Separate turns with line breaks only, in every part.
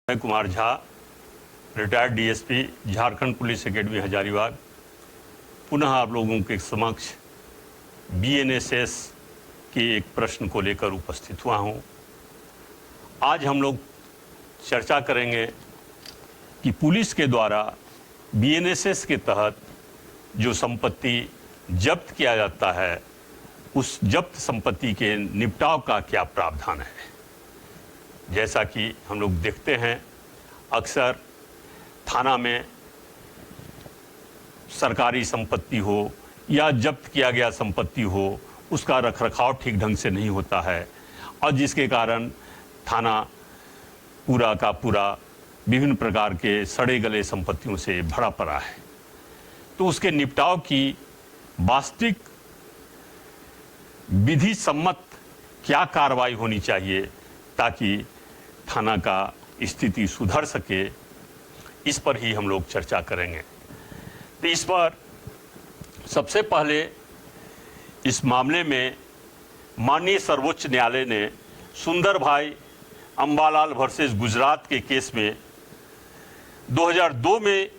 Kumar Jha, retired DSP, Jharkhand police academy Hazaribagh, पुनः आप लोगों के समक्ष बीएनएसएस के एक प्रश्न को लेकर उपस्थित हुआ हूं। आज हम लोग चर्चा करेंगे कि पुलिस के द्वारा बीएनएसएस के तहत जो संपत्ति जब्त किया जाता है, उस जब्त संपत्ति के निपटाव का क्या प्रावधान है। जैसा कि हम लोग देखते हैं, अक्सर थाना में सरकारी संपत्ति हो या जब्त किया गया संपत्ति हो, उसका रखरखाव ठीक ढंग से नहीं होता है और जिसके कारण थाना पूरा का पूरा विभिन्न प्रकार के सड़े गले संपत्तियों से भरा पड़ा है। तो उसके निपटाव की वास्तविक विधि सम्मत क्या कार्रवाई होनी चाहिए ताकि थाना का स्थिति सुधर सके, इस पर ही हम लोग चर्चा करेंगे। तो इस पर सबसे पहले इस मामले में माननीय सर्वोच्च न्यायालय ने सुंदर भाई अंबालाल वर्सेस गुजरात के केस में 2002 में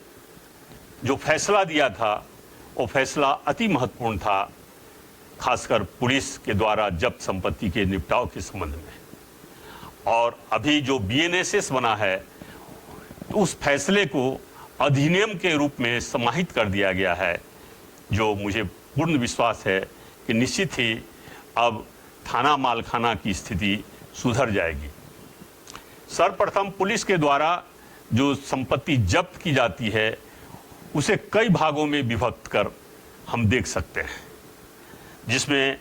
जो फैसला दिया था, वो फैसला अति महत्वपूर्ण था, खासकर पुलिस के द्वारा जब्त संपत्ति के निपटाव के संबंध में। और अभी जो बीएनएसएस बना है, तो उस फैसले को अधिनियम के रूप में समाहित कर दिया गया है, जो मुझे पूर्ण विश्वास है कि निश्चित ही अब थाना मालखाना की स्थिति सुधर जाएगी। सर्वप्रथम पुलिस के द्वारा जो संपत्ति जब्त की जाती है, उसे कई भागों में विभक्त कर हम देख सकते हैं, जिसमें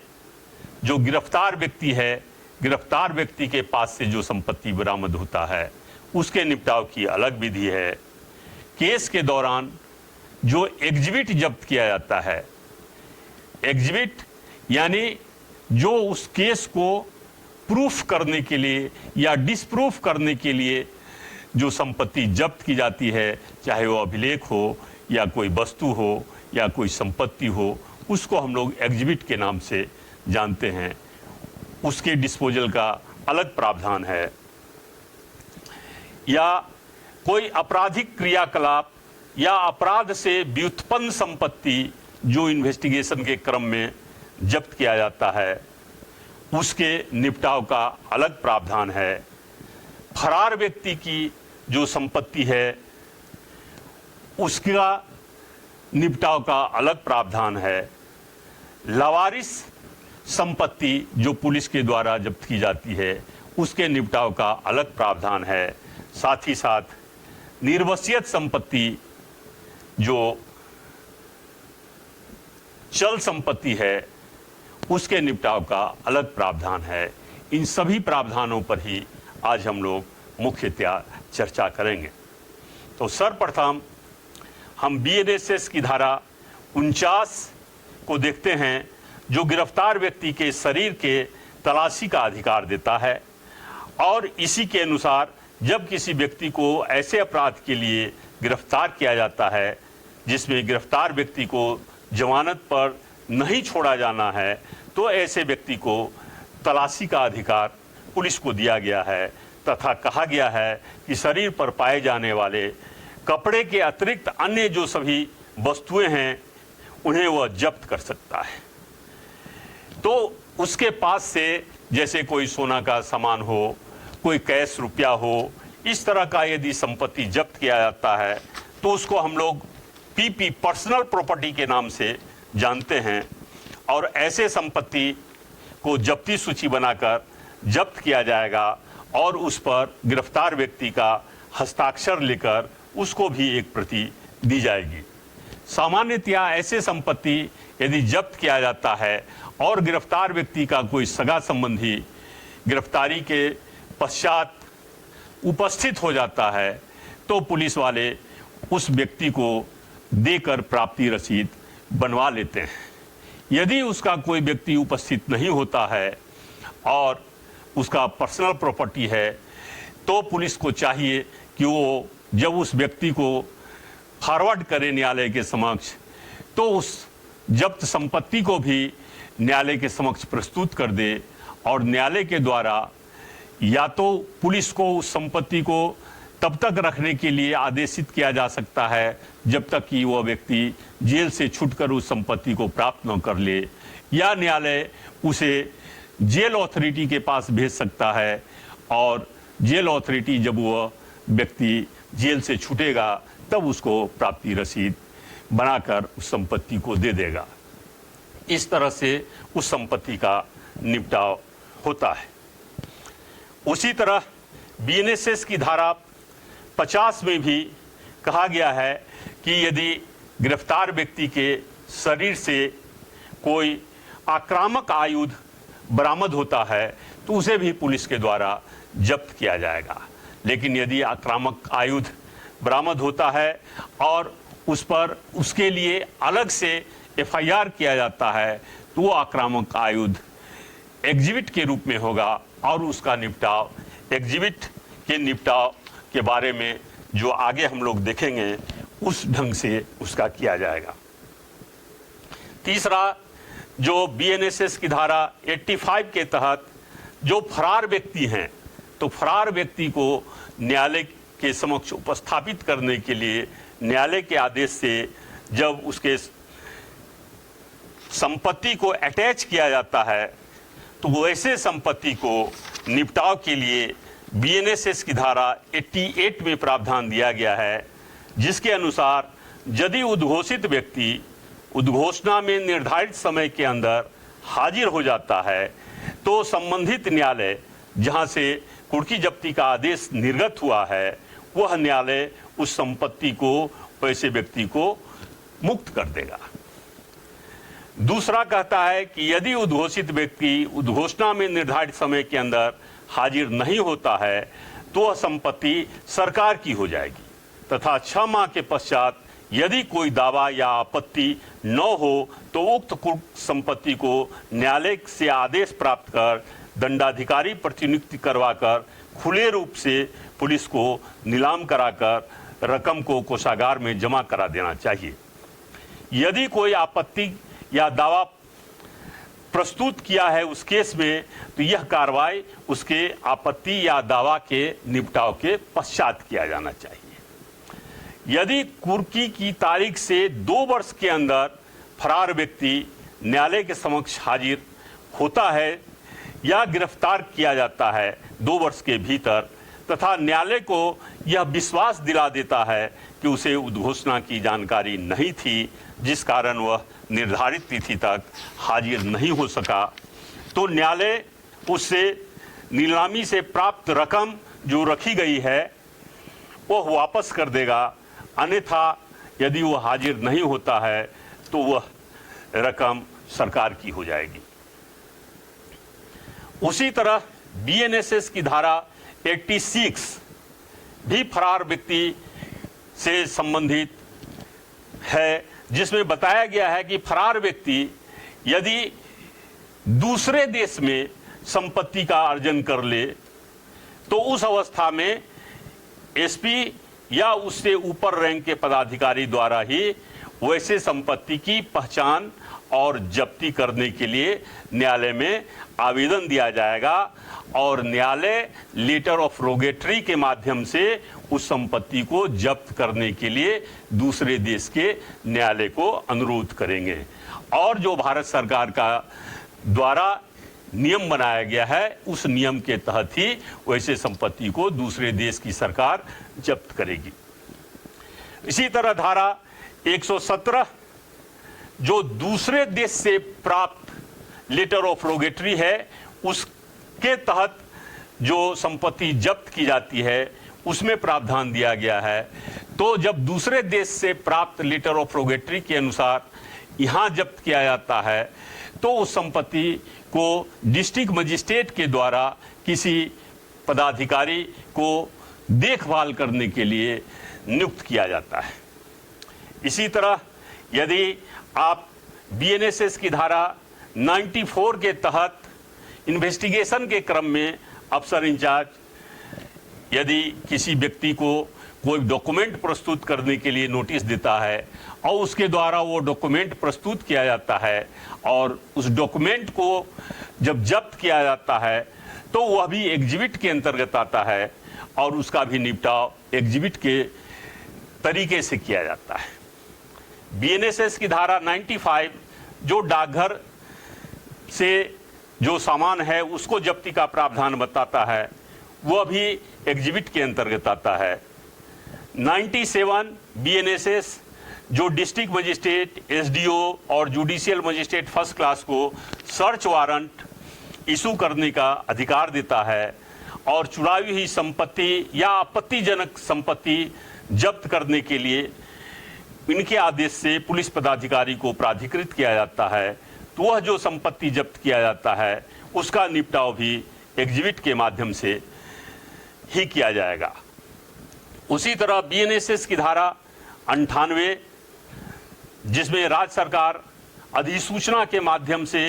जो गिरफ्तार व्यक्ति है, गिरफ्तार व्यक्ति के पास से जो संपत्ति बरामद होता है, उसके निपटाव की अलग विधि है। केस के दौरान जो एग्जिबिट जब्त किया जाता है, एग्जिबिट यानी जो उस केस को प्रूफ करने के लिए या डिसप्रूफ करने के लिए जो संपत्ति जब्त की जाती है, चाहे वो अभिलेख हो या कोई वस्तु हो या कोई संपत्ति हो, उसको हम लोग एग्जिबिट के नाम से जानते हैं। उसके डिस्पोजल का अलग प्रावधान है। या कोई आपराधिक क्रियाकलाप या अपराध से व्युत्पन्न संपत्ति जो इन्वेस्टिगेशन के क्रम में जब्त किया जाता है, उसके निपटाव का अलग प्रावधान है। फरार व्यक्ति की जो संपत्ति है, उसका निपटाव का अलग प्रावधान है। लावारिस संपत्ति जो पुलिस के द्वारा जब्त की जाती है, उसके निपटाव का अलग प्रावधान है। साथ ही साथ निर्वसियत संपत्ति जो चल संपत्ति है, उसके निपटाव का अलग प्रावधान है। इन सभी प्रावधानों पर ही आज हम लोग मुख्यतः चर्चा करेंगे। तो सर्वप्रथम हम बीएनएसएस की धारा 49 को देखते हैं, जो गिरफ्तार व्यक्ति के शरीर के तलाशी का अधिकार देता है। और इसी के अनुसार जब किसी व्यक्ति को ऐसे अपराध के लिए गिरफ्तार किया जाता है जिसमें गिरफ्तार व्यक्ति को जमानत पर नहीं छोड़ा जाना है, तो ऐसे व्यक्ति को तलाशी का अधिकार पुलिस को दिया गया है तथा कहा गया है कि शरीर पर पाए जाने वाले कपड़े के अतिरिक्त अन्य जो सभी वस्तुएं हैं, उन्हें वह जब्त कर सकता है। तो उसके पास से जैसे कोई सोना का सामान हो, कोई कैश रुपया हो, इस तरह का यदि संपत्ति जब्त किया जाता है, तो उसको हम लोग पीपी पर्सनल प्रॉपर्टी के नाम से जानते हैं। और ऐसे संपत्ति को जब्ती सूची बनाकर जब्त किया जाएगा और उस पर गिरफ्तार व्यक्ति का हस्ताक्षर लेकर उसको भी एक प्रति दी जाएगी। सामान्यतया ऐसे संपत्ति यदि जब्त किया जाता है और गिरफ्तार व्यक्ति का कोई सगा संबंधी गिरफ्तारी के पश्चात उपस्थित हो जाता है, तो पुलिस वाले उस व्यक्ति को देकर प्राप्ति रसीद बनवा लेते हैं। यदि उसका कोई व्यक्ति उपस्थित नहीं होता है और उसका पर्सनल प्रॉपर्टी है, तो पुलिस को चाहिए कि वो जब उस व्यक्ति को फॉरवर्ड करे न्यायालय के समक्ष, तो उस जब्त संपत्ति को भी न्यायालय के समक्ष प्रस्तुत कर दे और न्यायालय के द्वारा या तो पुलिस को उस संपत्ति को तब तक रखने के लिए आदेशित किया जा सकता है जब तक कि वह व्यक्ति जेल से छूटकर उस संपत्ति को प्राप्त न कर ले, या न्यायालय उसे जेल अथॉरिटी के पास भेज सकता है और जेल अथॉरिटी जब वह व्यक्ति जेल से छूटेगा तब उसको प्राप्ति रसीद बनाकर उस संपत्ति को दे देगा। इस तरह से उस संपत्ति का निपटाव होता है। उसी तरह बीएनएसएस की धारा 50 में भी कहा गया है कि यदि गिरफ्तार व्यक्ति के शरीर से कोई आक्रामक आयुध बरामद होता है तो उसे भी पुलिस के द्वारा जब्त किया जाएगा। लेकिन यदि आक्रामक आयुध बरामद होता है और उस पर उसके लिए अलग से एफआईआर किया जाता है तो वो आक्रामक आयुध एग्जिबिट के रूप में होगा और उसका निपटाव एग्जिबिट के निपटाव के बारे में जो आगे हम लोग देखेंगे उस ढंग से उसका किया जाएगा। तीसरा, जो बीएनएसएस की धारा 85 के तहत जो फरार व्यक्ति हैं, तो फरार व्यक्ति को न्यायालय के समक्ष उपस्थापित करने के लिए न्यायालय के आदेश से जब उसके संपत्ति को अटैच किया जाता है तो वैसे संपत्ति को निपटाव के लिए बीएनएसएस की धारा 88 में प्रावधान दिया गया है, जिसके अनुसार यदि उद्घोषित व्यक्ति उद्घोषणा में निर्धारित समय के अंदर हाजिर हो जाता है तो संबंधित न्यायालय जहां से कुर्की जब्ती का आदेश निर्गत हुआ है वह न्यायालय उस संपत्ति को वैसे व्यक्ति को मुक्त कर देगा। दूसरा कहता है कि यदि उद्घोषित व्यक्ति उद्घोषणा में निर्धारित समय के अंदर हाजिर नहीं होता है तो वह संपत्ति सरकार की हो जाएगी तथा 6 माह के पश्चात यदि कोई दावा या आपत्ति न हो तो उक्त संपत्ति को न्यायालय से आदेश प्राप्त कर दंडाधिकारी प्रतिनियुक्ति करवाकर खुले रूप से पुलिस को नीलाम कराकर रकम को कोषागार में जमा करा देना चाहिए। यदि कोई आपत्ति या दावा प्रस्तुत किया है उस केस में तो यह कार्रवाई उसके आपत्ति या दावा के निपटाव के पश्चात किया जाना चाहिए। यदि कुर्की की तारीख से 2 वर्ष के अंदर फरार व्यक्ति न्यायालय के समक्ष हाजिर होता है या गिरफ्तार किया जाता है 2 वर्ष के भीतर तथा न्यायालय को यह विश्वास दिला देता है कि उसे उद्घोषणा की जानकारी नहीं थी जिस कारण वह निर्धारित तिथि तक हाजिर नहीं हो सका, तो न्यायालय उससे नीलामी से प्राप्त रकम जो रखी गई है वह वापस कर देगा। अन्यथा यदि वह हाजिर नहीं होता है तो वह रकम सरकार की हो जाएगी। उसी तरह बीएनएसएस की धारा 86 भी फरार व्यक्ति से संबंधित है, जिसमें बताया गया है कि फरार व्यक्ति यदि दूसरे देश में संपत्ति का अर्जन कर ले तो उस अवस्था में एसपी या उससे ऊपर रैंक के पदाधिकारी द्वारा ही वैसे संपत्ति की पहचान और जब्ती करने के लिए न्यायालय में आवेदन दिया जाएगा और न्यायालय लेटर ऑफ रोगेटरी के माध्यम से उस संपत्ति को जब्त करने के लिए दूसरे देश के न्यायालय को अनुरोध करेंगे। और जो भारत सरकार का द्वारा नियम बनाया गया है उस नियम के तहत ही वैसे संपत्ति को दूसरे देश की सरकार जब्त करेगी। इसी तरह धारा 117 जो दूसरे देश से प्राप्त लेटर ऑफ रोगेटरी है उसके तहत जो संपत्ति जब्त की जाती है उसमें प्रावधान दिया गया है। तो जब दूसरे देश से प्राप्त लेटर ऑफ रोगेटरी के अनुसार यहाँ जब्त किया जाता है तो उस संपत्ति को डिस्ट्रिक्ट मजिस्ट्रेट के द्वारा किसी पदाधिकारी को देखभाल करने के लिए नियुक्त किया जाता है। इसी तरह यदि आप बीएनएसएस की धारा 94 के तहत इन्वेस्टिगेशन के क्रम में अफसर इंचार्ज यदि किसी व्यक्ति को कोई डॉक्यूमेंट प्रस्तुत करने के लिए नोटिस देता है और उसके द्वारा वो डॉक्यूमेंट प्रस्तुत किया जाता है और उस डॉक्यूमेंट को जब जब्त किया जाता है तो वह भी एग्जिबिट के अंतर्गत आता है और उसका भी निपटाव एग्जिबिट के तरीके से किया जाता है। बीएनएसएस की धारा 95 जो डाकघर से जो सामान है उसको जब्ती का प्रावधान बताता है, वह भी एग्जिबिट के अंतर्गत आता है। 97 बीएनएसएस जो डिस्ट्रिक्ट मजिस्ट्रेट, एसडीओ और जुडिशियल मजिस्ट्रेट फर्स्ट क्लास को सर्च वारंट इशू करने का अधिकार देता है और चुराई हुई संपत्ति या आपत्तिजनक संपत्ति जब्त करने के लिए इनके आदेश से पुलिस पदाधिकारी को प्राधिकृत किया जाता है, तो वह जो संपत्ति जब्त किया जाता है उसका निपटाव भी एग्जिबिट के माध्यम से ही किया जाएगा। उसी तरह बीएनएसएस की धारा 98 जिसमें राज्य सरकार अधिसूचना के माध्यम से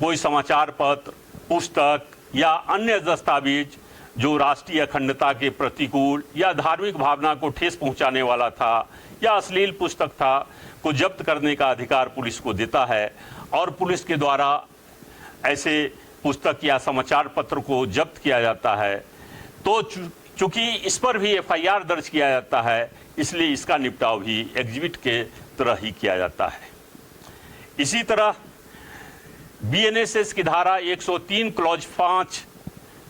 कोई समाचार पत्र, पुस्तक या अन्य दस्तावेज जो राष्ट्रीय अखंडता के प्रतिकूल या धार्मिक भावना को ठेस पहुंचाने वाला था या अश्लील पुस्तक था को जब्त करने का अधिकार पुलिस को देता है और पुलिस के द्वारा ऐसे पुस्तक या समाचार पत्र को जब्त किया जाता है तो चूंकि इस पर भी एफआईआर दर्ज किया जाता है, इसलिए इसका निपटाव भी एग्जिबिट के तरह ही किया जाता है। इसी तरह बीएनएसएस की धारा 103 क्लॉज 5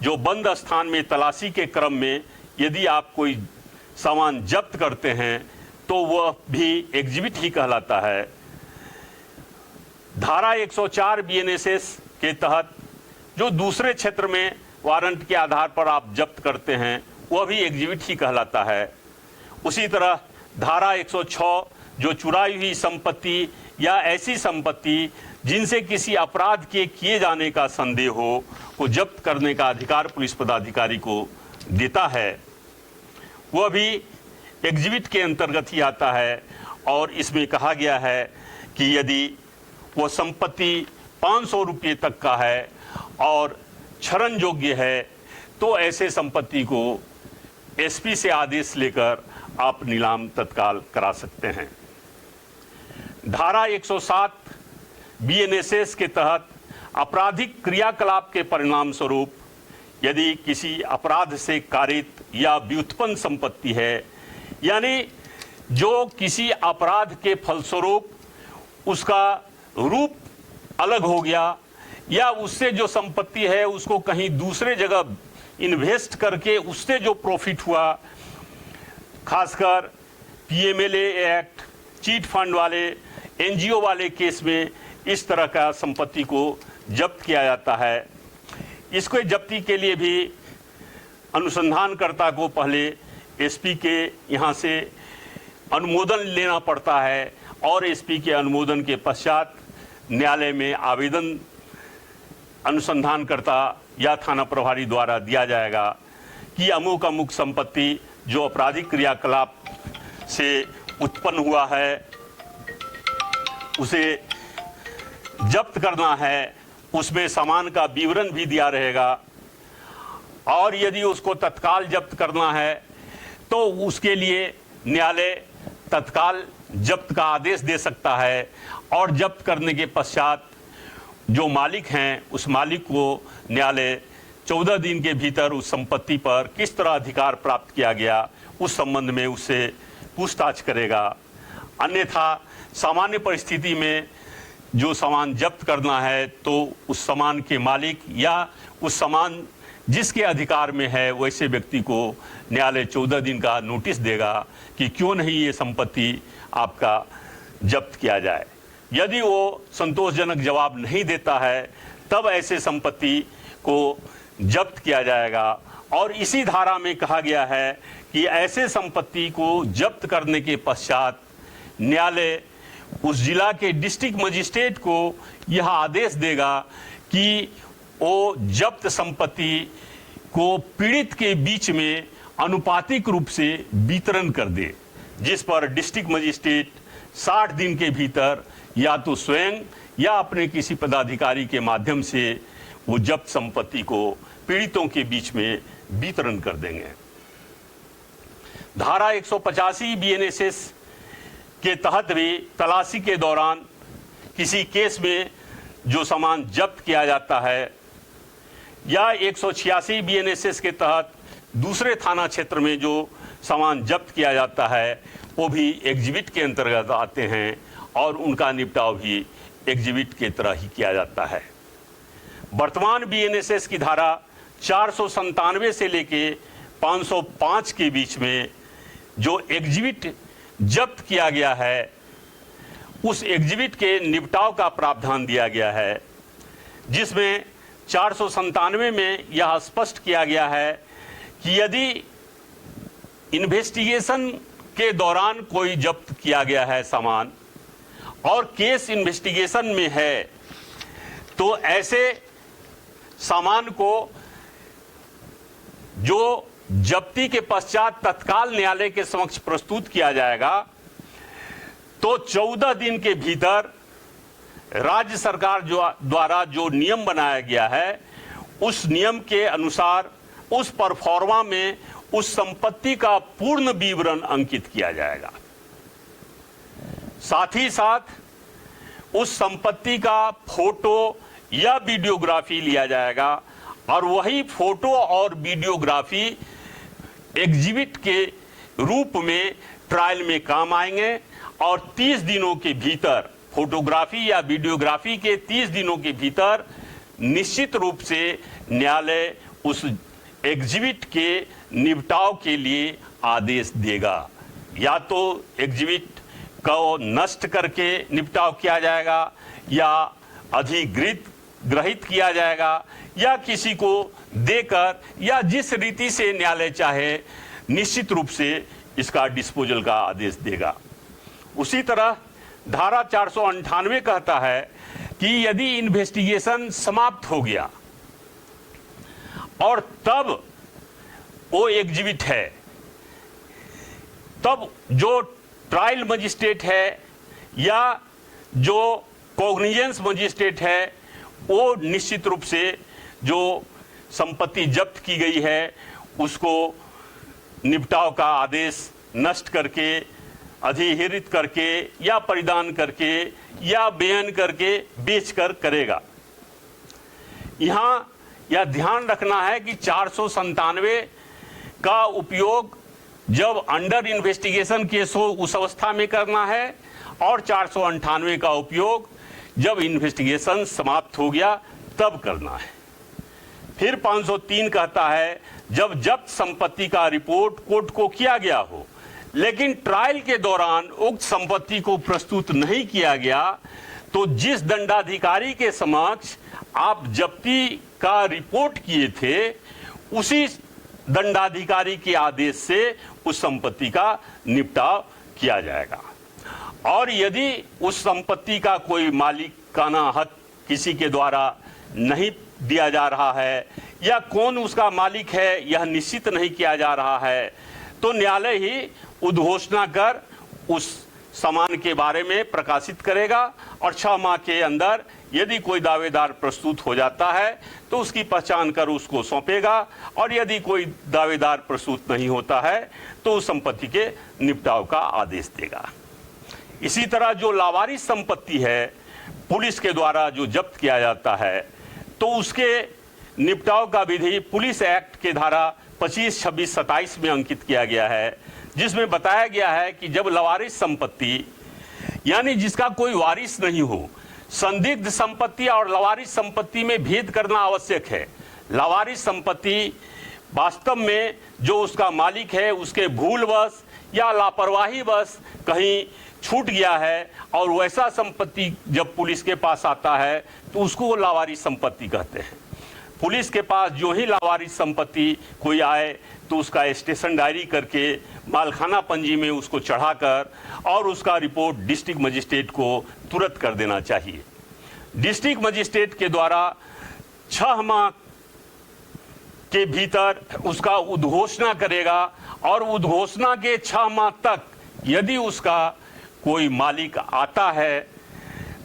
जो बंद स्थान में तलाशी के क्रम में यदि आप कोई सामान जब्त करते हैं तो वह भी एग्जिबिट ही कहलाता है। धारा 104 बीएनएसएस के तहत जो दूसरे क्षेत्र में वारंट के आधार पर आप जब्त करते हैं वह भी एग्जिबिट ही कहलाता है। उसी तरह धारा 106 जो चुराई हुई संपत्ति या ऐसी संपत्ति जिनसे किसी अपराध के किए जाने का संदेह हो को जब्त करने का अधिकार पुलिस पदाधिकारी को देता है, वह भी एग्जिबिट के अंतर्गत ही आता है। और इसमें कहा गया है कि यदि वह संपत्ति 500 रुपये तक का है और क्षरण योग्य है तो ऐसे संपत्ति को एसपी से आदेश लेकर आप नीलाम तत्काल करा सकते हैं। धारा 107 बीएनएसएस के तहत आपराधिक क्रियाकलाप के परिणाम स्वरूप यदि किसी अपराध से कारित या व्युत्पन्न संपत्ति है, यानी जो किसी अपराध के फलस्वरूप उसका रूप अलग हो गया या उससे जो संपत्ति है उसको कहीं दूसरे जगह इन्वेस्ट करके उससे जो प्रॉफिट हुआ, खासकर पीएमएलए एक्ट, चीट फंड वाले, एनजीओ वाले केस में इस तरह का संपत्ति को जब्त किया जाता है। इसको जब्ती के लिए भी अनुसंधानकर्ता को पहले एसपी के यहाँ से अनुमोदन लेना पड़ता है और एसपी के अनुमोदन के पश्चात न्यायालय में आवेदन अनुसंधानकर्ता या थाना प्रभारी द्वारा दिया जाएगा कि अमुक अमुक संपत्ति जो आपराधिक क्रियाकलाप से उत्पन्न हुआ है उसे जब्त करना है। उसमें सामान का विवरण भी दिया रहेगा और यदि उसको तत्काल जब्त करना है तो उसके लिए न्यायालय तत्काल जब्त का आदेश दे सकता है और जब्त करने के पश्चात जो मालिक हैं उस मालिक को न्यायालय 14 दिन के भीतर उस संपत्ति पर किस तरह अधिकार प्राप्त किया गया उस संबंध में उससे पूछताछ करेगा। अन्यथा सामान्य परिस्थिति में जो सामान जब्त करना है तो उस सामान के मालिक या उस सामान जिसके अधिकार में है वैसे व्यक्ति को न्यायालय 14 दिन का नोटिस देगा कि क्यों नहीं ये संपत्ति आपका जब्त किया जाए। यदि वो संतोषजनक जवाब नहीं देता है तब ऐसे संपत्ति को जब्त किया जाएगा। और इसी धारा में कहा गया है कि ऐसे संपत्ति को जब्त करने के पश्चात न्यायालय उस जिला के डिस्ट्रिक्ट मजिस्ट्रेट को यह आदेश देगा कि वो जब्त संपत्ति को पीड़ित के बीच में अनुपातिक रूप से वितरण कर दे, जिस पर डिस्ट्रिक्ट मजिस्ट्रेट 60 दिन के भीतर या तो स्वयं या अपने किसी पदाधिकारी के माध्यम से वो जब्त संपत्ति को पीड़ितों के बीच में वितरण कर देंगे। धारा 185 बीएनएसएस के तहत भी तलाशी के दौरान किसी केस में जो सामान जब्त किया जाता है या 186 बीएनएसएस के तहत दूसरे थाना क्षेत्र में जो सामान जब्त किया जाता है वो भी एग्जिबिट के अंतर्गत आते हैं और उनका निपटाव भी एग्जिबिट के तरह ही किया जाता है। वर्तमान बीएनएसएस की धारा 497 से लेके 505 के बीच में जो एग्जिबिट जब्त किया गया है उस एग्जिबिट के निपटाव का प्रावधान दिया गया है, जिसमें 497 में यह स्पष्ट किया गया है कि यदि इन्वेस्टिगेशन के दौरान कोई जब्त किया गया है सामान और केस इन्वेस्टिगेशन में है तो ऐसे सामान को जो जब्ती के पश्चात तत्काल न्यायालय के समक्ष प्रस्तुत किया जाएगा तो 14 दिन के भीतर राज्य सरकार द्वारा जो नियम बनाया गया है उस नियम के अनुसार उस परफॉर्मा में उस संपत्ति का पूर्ण विवरण अंकित किया जाएगा। साथ ही साथ उस संपत्ति का फोटो या वीडियोग्राफी लिया जाएगा और वही फोटो और वीडियोग्राफी एग्जिबिट के रूप में ट्रायल में काम आएंगे और 30 दिनों के भीतर फोटोग्राफी या वीडियोग्राफी के 30 दिनों के भीतर निश्चित रूप से न्यायालय उस एग्जिबिट के निपटाव के लिए आदेश देगा। या तो एग्जिबिट को नष्ट करके निपटाव किया जाएगा या अधिग्रहित किया जाएगा या किसी को देकर या जिस रीति से न्यायालय चाहे निश्चित रूप से इसका डिस्पोजल का आदेश देगा। उसी तरह धारा 498 कहता है कि यदि इन्वेस्टिगेशन समाप्त हो गया और तब वो एग्जिबिट है तब जो ट्रायल मजिस्ट्रेट है या जो कॉग्निजेंस मजिस्ट्रेट है वो निश्चित रूप से जो संपत्ति जब्त की गई है उसको निपटाव का आदेश नष्ट करके अधिहिरित करके या परिधान करके या बेअन करके बेचकर करेगा। यहाँ यह ध्यान रखना है कि 497 का उपयोग जब अंडर इन्वेस्टिगेशन केस हो उस अवस्था में करना है और 498 का उपयोग जब इन्वेस्टिगेशन समाप्त हो गया तब करना है। फिर 503 कहता है जब जब्त संपत्ति का रिपोर्ट कोर्ट को किया गया हो लेकिन ट्रायल के दौरान उक्त संपत्ति को प्रस्तुत नहीं किया गया तो जिस दंडाधिकारी के समक्ष आप जब्ती का रिपोर्ट किए थे उसी दंडाधिकारी के आदेश से उस संपत्ति का निपटाव किया जाएगा। और यदि उस संपत्ति का कोई मालिकाना हक किसी के द्वारा नहीं दिया जा रहा है या कौन उसका मालिक है यह निश्चित नहीं किया जा रहा है तो न्यायालय ही उद्घोषणा कर उस सामान के बारे में प्रकाशित करेगा और 6 माह के अंदर यदि कोई दावेदार प्रस्तुत हो जाता है तो उसकी पहचान कर उसको सौंपेगा और यदि कोई दावेदार प्रस्तुत नहीं होता है तो उस संपत्ति के निपटाव का आदेश देगा। इसी तरह जो लावारिस संपत्ति है पुलिस के द्वारा जो जब्त किया जाता है तो उसके निपटाव का विधि पुलिस एक्ट के धारा 25, 26, 27 में अंकित किया गया है, जिसमें बताया गया है कि जब लावारिस संपत्ति यानी जिसका कोई वारिस नहीं हो, संदिग्ध संपत्ति और लावारिस संपत्ति में भेद करना आवश्यक है। लावारिस संपत्ति वास्तव में जो उसका मालिक है उसके भूलवश या लापरवाहीवश कहीं छूट गया है और वैसा संपत्ति जब पुलिस के पास आता है तो उसको लावारिस संपत्ति कहते हैं। पुलिस के पास जो ही लावारिस संपत्ति कोई आए तो उसका स्टेशन डायरी करके मालखाना पंजी में उसको चढ़ाकर और उसका रिपोर्ट डिस्ट्रिक्ट मजिस्ट्रेट को तुरंत कर देना चाहिए। डिस्ट्रिक्ट मजिस्ट्रेट के द्वारा 6 माह के भीतर उसका उद्घोषणा करेगा और उद्घोषणा के 6 माह तक यदि उसका कोई मालिक आता है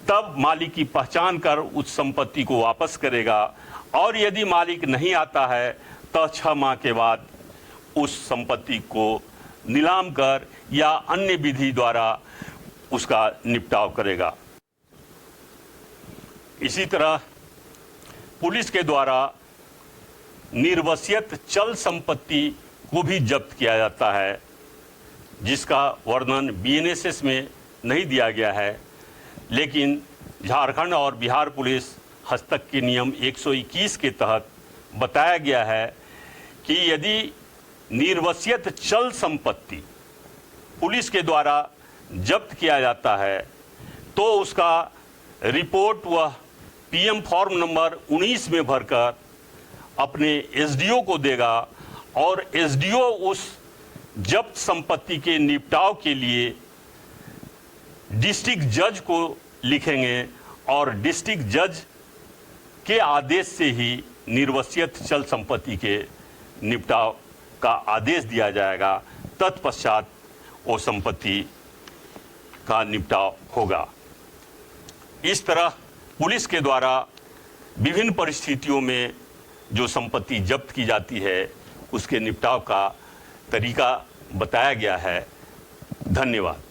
तब मालिक की पहचान कर उस संपत्ति को वापस करेगा और यदि मालिक नहीं आता है तो 6 माह के बाद उस संपत्ति को नीलाम कर या अन्य विधि द्वारा उसका निपटाव करेगा। इसी तरह पुलिस के द्वारा निर्वसियत चल संपत्ति को भी जब्त किया जाता है, जिसका वर्णन बीएनएसएस में नहीं दिया गया है, लेकिन झारखंड और बिहार पुलिस हस्तक के नियम 121 के तहत बताया गया है कि यदि निर्वसियत चल संपत्ति पुलिस के द्वारा जब्त किया जाता है तो उसका रिपोर्ट वह पीएम फॉर्म नंबर 19 में भरकर अपने एसडीओ को देगा और एसडीओ उस जब्त संपत्ति के निपटाव के लिए डिस्ट्रिक्ट जज को लिखेंगे और डिस्ट्रिक्ट जज के आदेश से ही निर्वसियत चल संपत्ति के निपटाव का आदेश दिया जाएगा। तत्पश्चात वो संपत्ति का निपटाव होगा। इस तरह पुलिस के द्वारा विभिन्न परिस्थितियों में जो संपत्ति जब्त की जाती है उसके निपटाव का तरीका बताया गया है। धन्यवाद।